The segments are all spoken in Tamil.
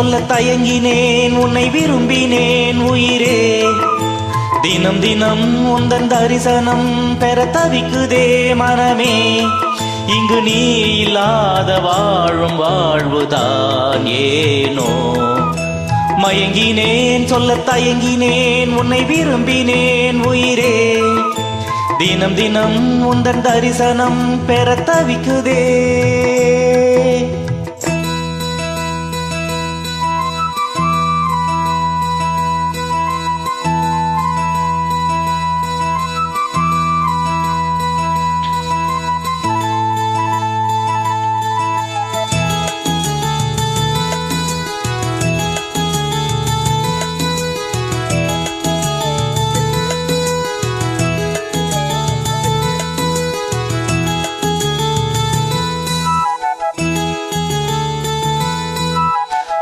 சொல்ல தயங்கினேன் உன்னை விரும்பினேன் உயிரே. தினம் தினம் உந்தன் தரிசனம் பெற தவிக்குதே மனமே. இங்கு நீ இல்லாத வாழும் வாழ்வுதான் ஏனோ. மயங்கினேன் சொல்ல தயங்கினேன் உன்னை விரும்பினேன் உயிரே. தினம் தினம் உந்தன் தரிசனம் பெற தவிக்குதே.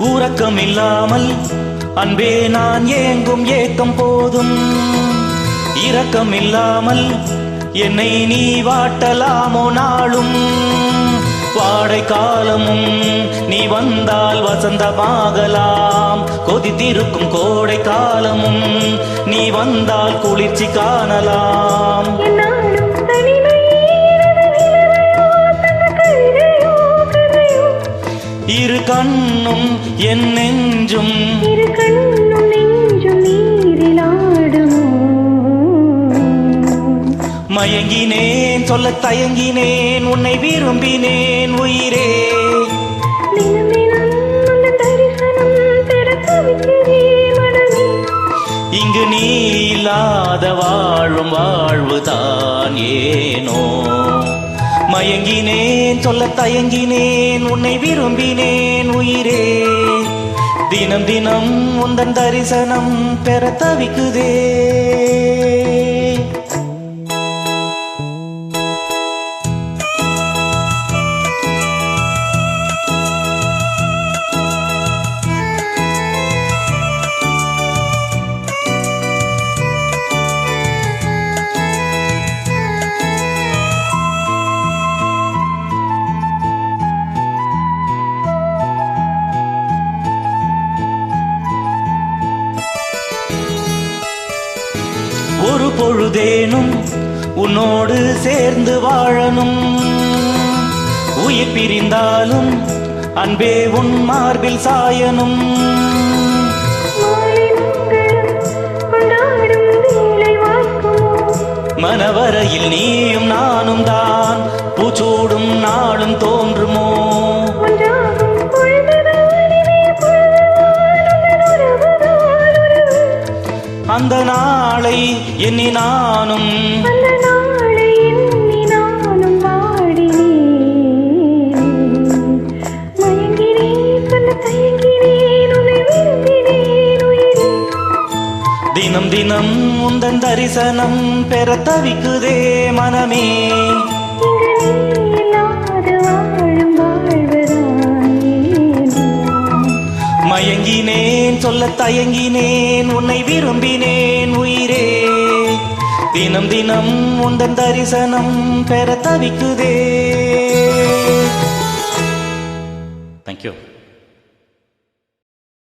உறக்கம் இல்லாமல் அன்பே நான் ஏங்கும் ஏக்கம் போதும். இரக்கம் இல்லாமல் என்னை நீ வாட்டலாமோ நாளும். வாடை காலமும் நீ வந்தால் வசந்தமாகலாம். கொதித்திருக்கும் கோடை காலமும் நீ வந்தால் குளிர்ச்சி காணலாம். இரு கண்ணும் என் நெஞ்சும் நீரிலாடுமோ. மயங்கினேன் சொல்ல தயங்கினேன் உன்னை விரும்பினேன் உயிரே. இங்கு நீ இல்லாத வாழும் வாழ்வுதான் ஏனோ. மயங்கினேன் சொல்ல தயங்கினேன் உன்னை விரும்பினேன் உயிரே. தினம் தினம் உந்தன் தரிசனம் பெற தவிக்குதே. ஒரு பொழுதேனும் உன்னோடு சேர்ந்து வாழணும். உயிர் பிரிந்தாலும் அன்பே உன் மார்பில் சாயனும். மனவரையில் நீயும் நானும் தான் பூச்சூடும் நாளும் தோன்றுமோ. அந்த நாளை எண்ணி நானும் தினம் தினம் உந்தன் தரிசனம் பெற தவிக்குதே மனமே. மயங்கினேன் சொல்ல தயங்கினேன் உன்னை விரும்பினேன் உயிரே. தினம் தினம் உந்தன் தரிசனம் பெற தவிக்குதே. Thank you.